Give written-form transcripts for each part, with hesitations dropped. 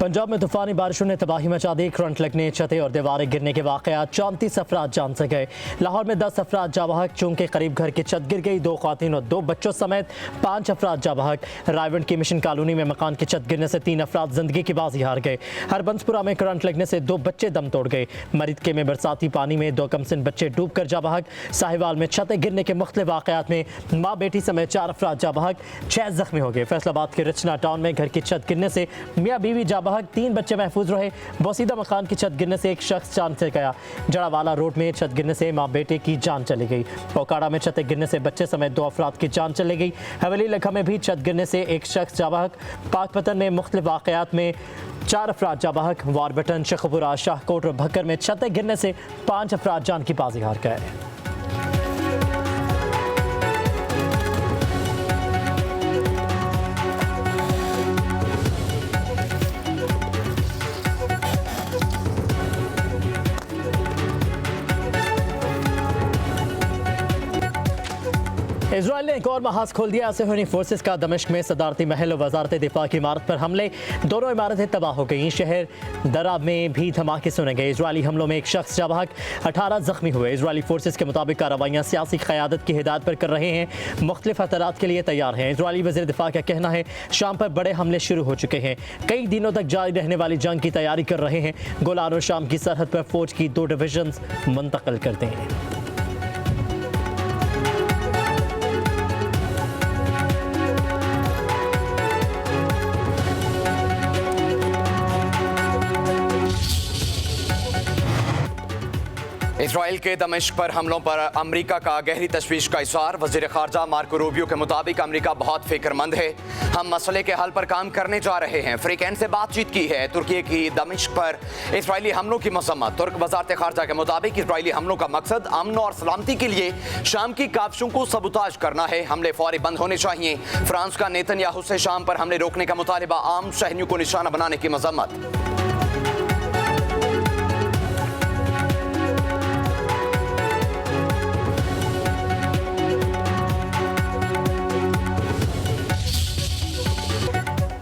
पंजाब में तूफानी बारिशों ने तबाही मचा दी। करंट लगने, छतें और दीवारें गिरने के वाक़यात, 34 अफराद जान से गए। लाहौर में 10 अफराद जा बहक, चूंकि करीब घर की छत गिर गई। 2 ख़वातीन और 2 बच्चों समेत 5 अफराद जा बहक। रायवंड की मिशन कॉलोनी में मकान की छत गिरने से 3 अफराद जिंदगी की बाजी हार गए। हरबंसपुरा में करंट लगने से 2 बच्चे दम तोड़ गए। मरीदके में बरसाती पानी में 2 कमसिन बच्चे डूब कर जा बहक। साहिवाल में छतें गिरने के मुख्तलिफ वाक़यात में माँ बेटी समेत 4 अफराद जा बहक, 6 जख्मी हो गए। फैसलाबाद के रचना टाउन में घर की छत गिरने से मियाँ बीवी जा बहक, 3 बच्चे महफूज रहे। बोसीदा मकान की छत गिरने से 1 शख्स जान से गया। जड़ावाला रोड में छत गिरने से माँ बेटे की जान चली गई। ओकाड़ा में छतें गिरने से बच्चे समेत 2 अफराद की जान चली गई। हवेली लखा में भी छत गिरने से 1 शख्स जा बहक। पाकपतन में मुख्तलिफ वाक़यात में 4 अफराद जा बहक। वारबटन, शेखपुरा, शाहकोट और भक्कर में छतें गिरने से 5 अफराद जान की बाजी हार गए। इजराइल ने एक और महाज खोल दिया। असहयोनी फोर्सेस का दमिश्क में सदारती महल और वजारत दिफा की इमारत पर हमले, दोनों इमारतें तबाह हो गई। शहर दरा में भी धमाके सुने गए। इजरायली हमलों में 1 शख्स जा बहक, 18 जख्मी हुए। इजरायली फोर्सेस के मुताबिक कार्रवाइयाँ सियासी क़यादत की हिदायत पर कर रहे हैं, मुख्तलिफ खतरात के लिए तैयार हैं। इजरायली वज़ीर दिफा का कहना है शाम पर बड़े हमले शुरू हो चुके हैं, कई दिनों तक जारी रहने वाली जंग की तैयारी कर रहे हैं। गोलान और शाम की सरहद पर फौज की 2 डिवीजन मुंतकिल करते हैं। इसराइल के दमिश्क पर हमलों पर अमेरिका का गहरी तशवीश का इज़हार। वज़ीर ख़ारजा मार्को रूबियो के मुताबिक अमेरिका बहुत फिक्रमंद है, हम मसले के हल पर काम करने जा रहे हैं। फ्रीकैन से बातचीत की है। तुर्की की दमिश्क पर इसराइली हमलों की मज़म्मत। तुर्क वज़ारत ख़ारजा के मुताबिक इसराइली हमलों का मकसद अमन और सलामती के लिए शाम की काबशों को सबूताज करना है। हमले फौरी बंद होने चाहिए। फ्रांस का नेतन्याहू से शाम पर हमले रोकने का मुतालबा, आम शहरियों को निशाना बनाने की मज़म्मत।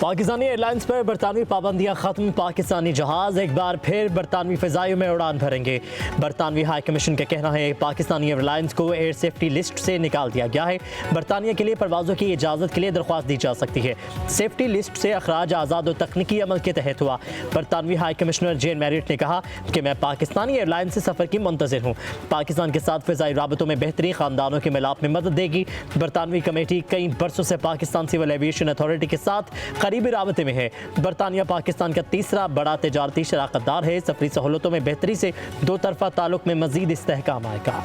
पाकिस्तानी एयरलाइंस पर बरतानवी पाबंदियां खत्म। पाकिस्तानी जहाज एक बार फिर बरतानवी फ़िज़ाइयों में उड़ान भरेंगे। बरतानवी हाई कमीशन का कहना है पाकिस्तानी एयरलाइंस को एयर सेफ्टी लिस्ट से निकाल दिया गया है। बरतानिया के लिए परवाज़ों की इजाज़त के लिए दरख्वास्त दी जा सकती है। सेफ्टी लिस्ट से अखराज आज़ाद और तकनीकी अमल के तहत हुआ। बरतानवी हाई कमिश्नर जेन मैरिट ने कहा कि मैं पाकिस्तानी एयरलाइन से सफ़र की मुंतज़िर हूँ। पाकिस्तान के साथ फ़िज़ाई राबतों में बेहतरी, ख़ानदानों के मिलाप में मदद देगी। बरतानवी कमेटी कई बरसों से पाकिस्तान सिविल एविएशन अथॉरिटी के साथ करीबी राबते में है। बरतानिया पाकिस्तान का तीसरा बड़ा तिजारती शराकतदार है। सफरी सहूलतों में बेहतरी से 2 तरफ़ा ताल्लुक में मज़ीद इस्तेहकाम आएगा।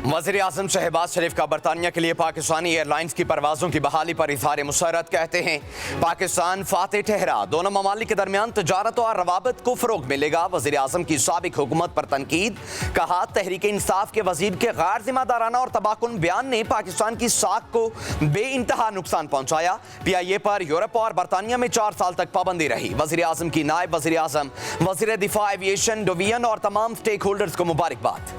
वज़ीर आज़म शहबाज शरीफ का बरतानिया के लिए पाकिस्तानी एयरलाइंस की परवाज़ों की बहाली पर इज़हार मुसर्रत। कहते हैं पाकिस्तान फातेह ठहरा, दोनों ममालिक के दरमियान तजारत और रवाबत को फ़रोग़ मिलेगा। वज़ीर आज़म की साबिक हुकूमत पर तनकीद, कहा तहरीक इंसाफ के वज़ीर के गैर ज़िम्मेदाराना और तबाहकुन बयान ने पाकिस्तान की साख को बेइंतहा नुकसान पहुँचाया। PIA पर यूरोप और बरतानिया में 4 साल तक पाबंदी रही। वज़ीर आज़म की नायब वज़ीर आज़म, वज़ीर दिफा, एविएशन डिवीजन और तमाम स्टेक होल्डर्स को मुबारकबाद।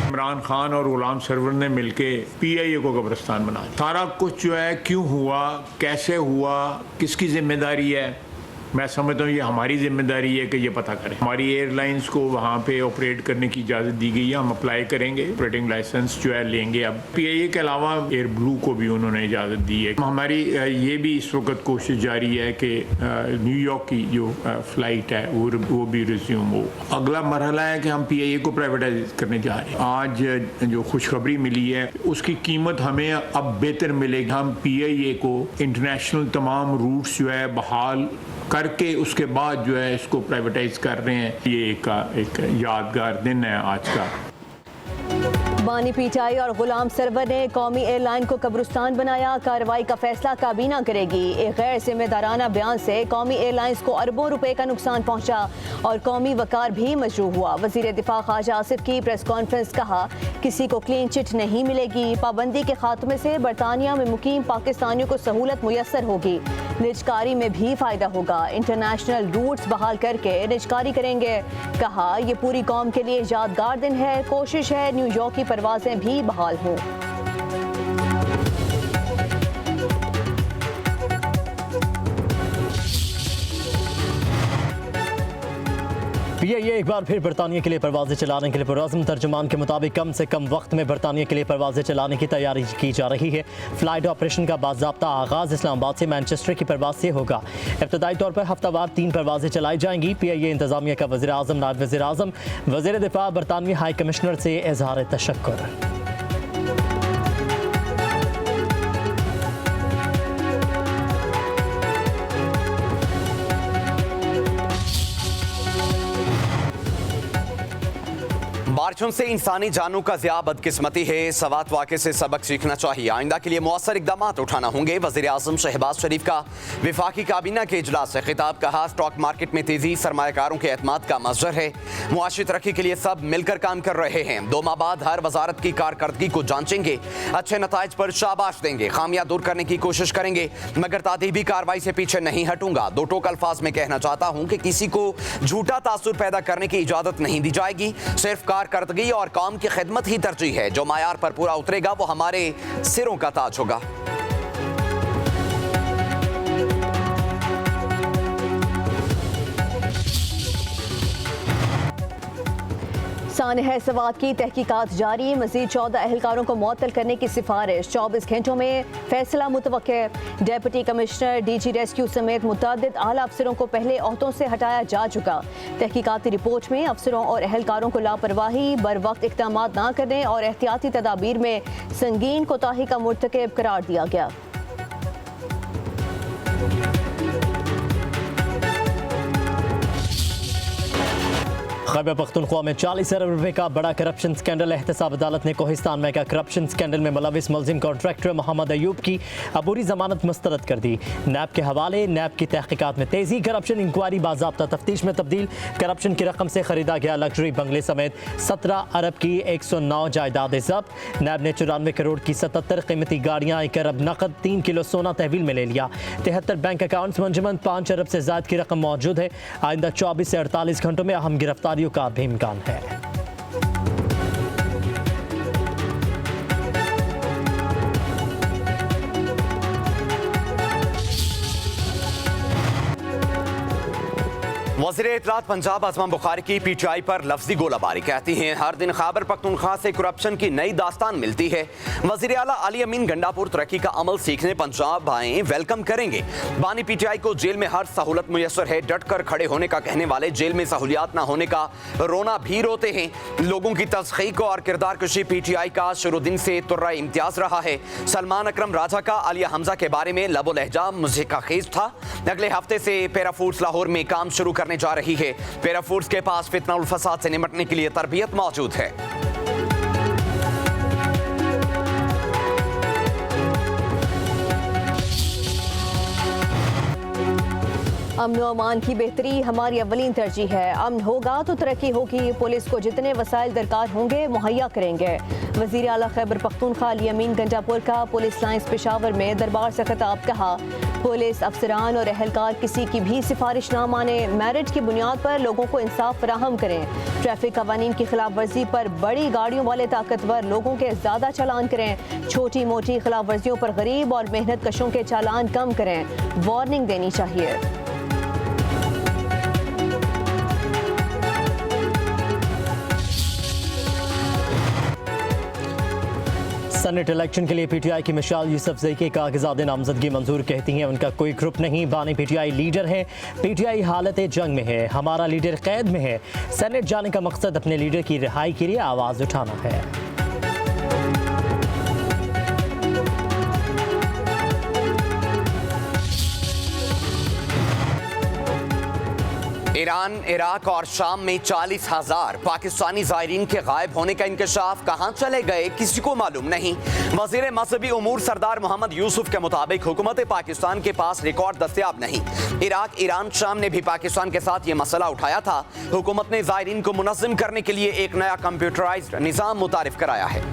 इमरान खान और गुलाम सरवर ने मिलके PIA को कब्रिस्तान बनाया। सारा कुछ जो है क्यों हुआ, कैसे हुआ, किसकी जिम्मेदारी है, मैं समझता हूँ ये हमारी जिम्मेदारी है कि ये पता करें। हमारी एयरलाइंस को वहाँ पे ऑपरेट करने की इजाज़त दी गई है, हम अप्लाई करेंगे, ऑपरेटिंग लाइसेंस जो है लेंगे। अब PIA के अलावा एयर ब्लू को भी उन्होंने इजाज़त दी है। हमारी ये भी इस वक्त कोशिश जारी है कि न्यूयॉर्क की जो फ़्लाइट है वो भी रिज्यूम हो। अगला मरहला है कि हम PIA को प्राइवेटाइज करने जा रहे हैं। आज जो खुशखबरी मिली है उसकी कीमत हमें अब बेहतर मिलेगी। हम PIA को इंटरनेशनल तमाम रूट्स जो है बहाल करके उसके बाद जो है इसको प्राइवेटाइज कर रहे हैं। ये एक यादगार दिन है आज का। बानी PTI और गुलाम सरवर ने कौमी एयरलाइन को कब्रिस्तान बनाया। कार्रवाई का फैसला काबीना करेगी। एक गैर जिम्मेदाराना बयान से कौमी एयरलाइंस को अरबों रुपए का नुकसान पहुंचा और कौमी वकार भी मजरूह हुआ। वजीर दिफा ख्वाजा आसिफ की प्रेस कॉन्फ्रेंस, कहा किसी को क्लीन चिट नहीं मिलेगी। पाबंदी के खात्मे से बरतानिया में मुकीम पाकिस्तानियों को सहूलत मुयस्सर होगी। निजकारी में भी फायदा होगा। इंटरनेशनल रूट्स बहाल करके निजकारी करेंगे। कहा ये पूरी कौम के लिए यादगार दिन है। कोशिश है न्यूयॉर्क की परवाजें भी बहाल हों। PIA एक बार फिर बरतानिया के लिए परवाजें चलाने के लिए पुरअज़्म। तर्जुमान के मुताबिक कम से कम वक्त में बरतानिया के लिए परवाजें चलाने की तैयारी की जा रही है। फ़्लाइट ऑपरेशन का बाज़ाब्ता आगाज़ इस्लामाबाद से मैनचेस्टर की परवाज से होगा। इब्तदाई तौर पर हफ्तावार 3 परवाजें चलाई जाएंगी। PIA इंतज़ामिया का वज़ीर आज़म, नायब वज़ीर आज़म, वज़ीर दिफ़ा, बरतानवी हाई कमिश्नर से इज़हार तशक्कुर। बारिशों से इंसानी जानों का ज़िया बदकिस्मती है। सवात वाक़े से सबक सीखना चाहिए। आइंदा के लिए मौसर इक़दाम उठाना होंगे। वज़ीर आज़म शहबाज शरीफ का विफाकी काबीना के इजलास से खिताब। कहा स्टॉक मार्केट में तेज़ी सरमायाकारों के एतमाद का मज़हर है। मुआशी तरक्की के लिए सब मिलकर काम कर रहे हैं। 2 माह बाद हर वजारत की कारकर्दगी को जांचेंगे। अच्छे नताइज पर शाबाश देंगे। खामियां दूर करने की कोशिश करेंगे, मगर तादीबी कार्रवाई से पीछे नहीं हटूंगा। 2 टोक अल्फाज में कहना चाहता हूं कि किसी को झूठा तासुर पैदा करने की इजाज़त नहीं दी जाएगी। सिर्फ कारकर्दगी और कौम की खिदमत ही तरजीह है। जो मायार पर पूरा उतरेगा वो हमारे सिरों का ताज होगा। सानह सवात की तहकीकात जारी। मजीद 14 अहलकारों को मुअत्तल करने की सिफारिश। 24 घंटों में फैसला मुतवक्के। डेप्यूटी कमिश्नर, DG रेस्क्यू समेत मुतअद्दिद आला अफसरों को पहले ओहदों से हटाया जा चुका। तहकीकाती रिपोर्ट में अफसरों और अहलकारों को लापरवाही, बर वक्त इक़दाम न करने और एहतियाती तदाबीर में संगीन कोताही का मुर्तकब करार दिया गया। खैबर पख्तूनख्वा में 40 अरब रुपए का बड़ा करप्शन स्कैंडल। एहतसाब अदालत ने कोहिस्तान मेगा करप्शन स्कैंडल में मुलविस मुलजिम कॉन्ट्रैक्टर मोहम्मद अयूब की अबूरी जमानत मुस्तरद कर दी। नैब के हवाले। नैब की तहकीकात में तेजी। करप्शन इंक्वायरी बाज़ाब्ता तफ्तीश में तब्दील। करप्शन की रकम से खरीदा गया लग्जरी बंगले समेत 17 अरब की 109 जायदादें जब्त। नैब ने 94 करोड़ की 77 कीमती गाड़ियाँ, 1 अरब नकद, 3 किलो सोना तहवील में ले लिया। 73 बैंक अकाउंट्स मुंजमद। 5 अरब से ज़ायद की रकम मौजूद है। आइंदा 24 से 48 घंटों में अहम गिरफ्तारियों का भी इम्कान है। वज़ीर इत्तलात पंजाब आज़मा बुखारी की PTI पर लफ्जी गोलाबारी। कहती हैं हर दिन खैबर पख्तूनख्वा से करप्शन की नई दास्तान मिलती है। वज़ीर आला अली अमीन गंडापुर तरक्की का अमल सीखने पंजाब आए, वेलकम करेंगे। बानी PTI को जेल में हर सहूलत मुयस्सर है। डट कर खड़े होने का कहने वाले जेल में सहूलियात न होने का रोना भी रोते हैं। लोगों की तस्खीक और किरदार कशी PTI का शुरू दिन से तुर्रा इम्तियाज रहा है। सलमान अकरम राजा का आलिया हमजा के बारे में लबो लहजा मुज़हिका खेज था। अगले हफ्ते से पेरा फूड्स लाहौर में काम शुरू करने जा रही है। पेरा फूड्स के पास फितना उल फसाद से निपटने के लिए तरबियत मौजूद है। अमन व अमान की बेहतरी हमारी अव्वलीन तरजीह है। अमन होगा तो तरक्की होगी। पुलिस को जितने वसाइल दरकार होंगे मुहैया करेंगे। वज़ीर आला खैबर पख्तूनख्वा अली अमीन गंडापुर का पुलिस लाइन्स पेशावर में दरबार से खिताब। कहा पुलिस अफसरान और अहलकार किसी की भी सिफारिश ना माने। मेरिट की बुनियाद पर लोगों को इंसाफ फराहम करें। ट्रैफिक कवानीन की खिलाफ वर्जी पर बड़ी गाड़ियों वाले ताकतवर लोगों के ज़्यादा चालान करें। छोटी मोटी खिलाफ वर्जियों पर गरीब और मेहनत कशों के चालान कम करें। वार्निंग देनी चाहिए। सेनेट इलेक्शन के लिए PTI की मिसाल यूसुफजई के कागजात नामजदगी मंजूर। कहती हैं उनका कोई ग्रुप नहीं। बानी PTI लीडर है। PTI हालत जंग में है। हमारा लीडर कैद में है। सेनेट जाने का मकसद अपने लीडर की रिहाई के लिए आवाज़ उठाना है। ईरान, इराक और शाम में 40,000 पाकिस्तानी ज़ायरीन के गायब होने का इंकशाफ। कहाँ चले गए किसी को मालूम नहीं। वज़ीर मज़हबी उमूर सरदार मोहम्मद यूसुफ के मुताबिक हुकूमत पाकिस्तान के पास रिकॉर्ड दस्तयाब नहीं। इराक, ईरान, शाम ने भी पाकिस्तान के साथ ये मसला उठाया था। हुकूमत ने ज़ायरीन को मुनज़्ज़म करने के लिए एक नया कंप्यूटराइज्ड निज़ाम मुतारिफ कराया है।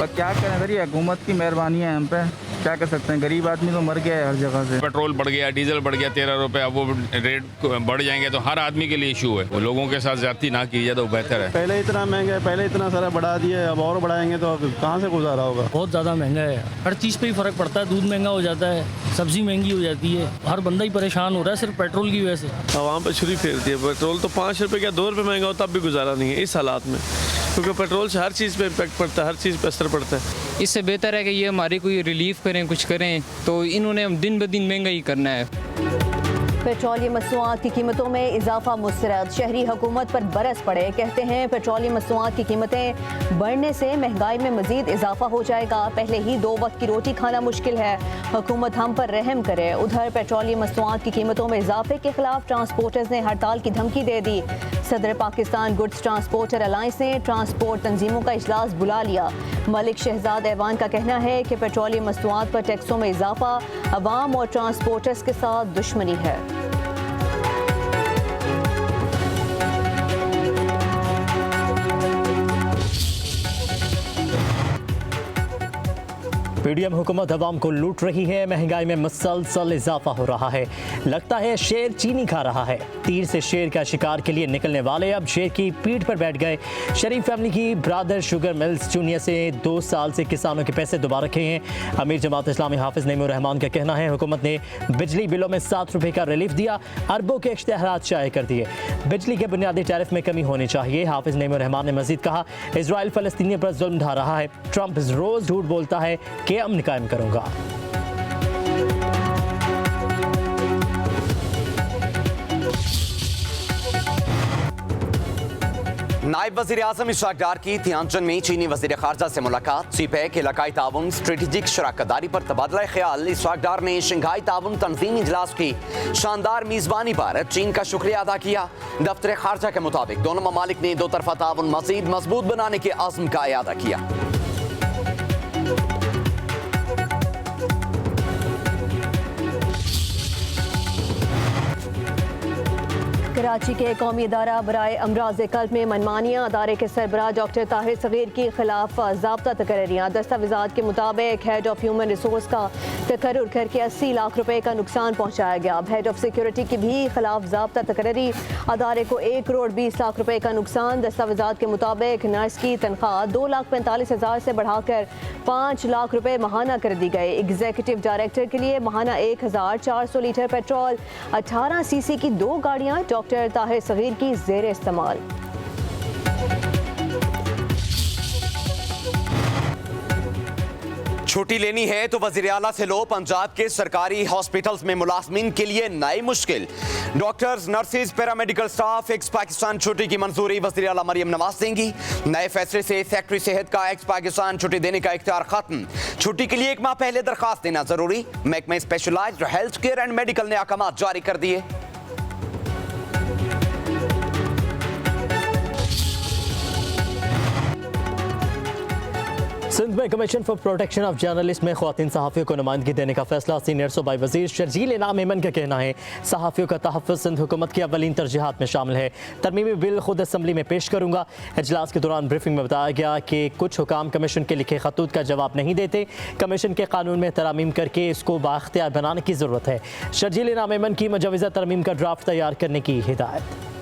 पर क्या करें सर, ये हुकूमत की मेहरबानी है हम पे, क्या कर सकते हैं। गरीब आदमी तो मर गया है हर जगह से। पेट्रोल बढ़ गया, डीजल बढ़ गया 13 रुपए, अब वो रेट बढ़ जाएंगे तो हर आदमी के लिए इशू है। वो लोगों के साथ ज्यादती ना की जाए तो बेहतर है। पहले इतना महंगा है, पहले इतना सारा बढ़ा दिया है, अब और बढ़ाएंगे तो अब कहाँ से गुजारा होगा। बहुत ज़्यादा महंगा है, हर चीज़ पे ही फ़र्क पड़ता है। दूध महंगा हो जाता है, सब्ज़ी महंगी हो जाती है, हर बंदा ही परेशान हो रहा है सिर्फ पेट्रोल की वजह से। आवाम पर छुरी फेर दी है। पेट्रोल तो 5 रुपये या 2 रुपये महंगा हो तब भी गुजारा नहीं है इस हालात में, क्योंकि पेट्रोल से हर चीज़ पे इम्पैक्ट पड़ता है, हर चीज़ पे असर पड़ता है। इससे बेहतर है कि ये हमारी कोई रिलीफ करें, कुछ करें, तो इन्होंने दिन ब दिन महंगाई करना है। पेट्रोलियम मसनूआत की कीमतों में इजाफा मुस्तरद, शहरी हुकूमत पर बरस पड़े। कहते हैं पेट्रोलियम मसनूआत की कीमतें बढ़ने से महंगाई में मजीद इजाफा हो जाएगा। पहले ही 2 वक्त की रोटी खाना मुश्किल है, हुकूमत हम पर रहम करे। उधर पेट्रोलियम मसनूआत की कीमतों में इजाफे के खिलाफ ट्रांसपोर्टर्स ने हड़ताल की धमकी दे दी। सदर पाकिस्तान गुड्स ट्रांसपोर्टर अलायंस ने ट्रांसपोर्ट तंजीमों का इजलास बुला लिया। मलिक शहजाद ऐवान का कहना है कि पेट्रोलियम मसनूआत पर टैक्सों में इजाफा अवाम और ट्रांसपोर्टर्स के साथ दुश्मनी है। पीडीएम हुकूमत अवाम को लूट रही है, महंगाई में मुसलसल इजाफा हो रहा है। लगता है शेर चीनी खा रहा है। तीर से शेर का शिकार के लिए निकलने वाले अब शेर की पीठ पर बैठ गए। शरीफ फैमिली की ब्रादर शुगर मिल्स जूनियर से 2 साल से किसानों के पैसे दुबा रखे हैं। अमीर जमात इस्लामी हाफिज नईमुर रहमान का कहना है हुकूमत ने बिजली बिलों में 7 रुपये का रिलीफ दिया, अरबों के इश्तेहारात शाये कर दिए। बिजली के बुनियादी टैरिफ में कमी होनी चाहिए। हाफिज नईमुर रहमान ने मजीद कहा इजराइल फलस्तीनियों पर जुल्म ढा रहा है। ट्रंप रोज झूठ बोलता है कि अमन कायम करूंगा। नायब वज़ीर आज़म इशराक डार की तियानजन में चीनी वज़ीर ख़ारजा से मुलाकात। सीपैक इलाकाई ताउन स्ट्रेटेजिक शराकतदारी पर तबादला ख्याल। इशराक डार ने शंघाई ताउन तंजीमी इजलास की शानदार मेज़बानी पर चीन का शुक्रिया अदा किया। दफ्तर ख़ारजा के मुताबिक दोनों ममालिक ने 2 तरफ़ा ताउन मज़ीद मजबूत बनाने के आज़म का इयादा किया। कराची के कौमी अदारा बराए अमराज कल्ब में मनमानियाँ। अदारे के सरबराह डॉक्टर ताहिर सगीर के खिलाफ ज़ाब्ता तकरीरियाँ। दस्तावेज़ात के मुताबिक हेड ऑफ ह्यूमन रिसोर्स का तकर्रुर करके 80 लाख रुपए का नुकसान पहुँचाया गया। हेड ऑफ सिक्योरिटी के भी खिलाफ ज़ाब्ता तकरीरी। अदारे को 1 करोड़ 20 लाख रुपए का नुकसान। दस्तावेज़ात के मुताबिक नर्स की तनख्वाह 2,45,000 से बढ़ाकर 5 लाख रुपए माहाना कर दी गई। एग्जीक्यूटिव डायरेक्टर के लिए माहाना 1,400 लीटर पेट्रोल, 18 सीसी की 2 गाड़ियाँ डॉक्टर ताहिर सगीर की ज़ेर इस्तेमाल। छुट्टी लेनी है तो वज़ीर आला से लो। पंजाब के सरकारी हॉस्पिटल्स में मुलाजमीन के लिए नई मुश्किल। Doctors, nurses, paramedical staff x Pakistan छुट्टी की मंजूरी वज़ीर आला मरियम नवाज देंगी। नए फैसले से सेक्रेटरी सेहत का एक्स पाकिस्तान छुट्टी देने का इख्तियार खत्म। छुट्टी के लिए 1 माह पहले दरखास्त देना जरूरी। महकमे specialised health care and medical ने अहकाम जारी कर दिए। सिंध में commission for protection of journalist में ख्वातीन सहाफ़ियों को नुमाइंदगी देने का फैसला। सीनियर सूबाई वज़ीर शर्जील इनाम ऐमन का कहना है सहाफ़ियों का तहफ़्फ़ुज़ सिंध हुकूमत की अवलीन तरजीहात में शामिल है। तरमीमी बिल खुद असम्बली में पेश करूँगा। इजलास के दौरान ब्रीफिंग में बताया गया कि कुछ हुकाम कमीशन के लिखे खतूत का जवाब नहीं देते। कमीशन के कानून में तरमीम करके इसको बाख्तियार बनाने की ज़रूरत है। शर्जील इनाम ऐमन की मुजवज़ा तरमीम का ड्राफ्ट तैयार करने की हिदायत।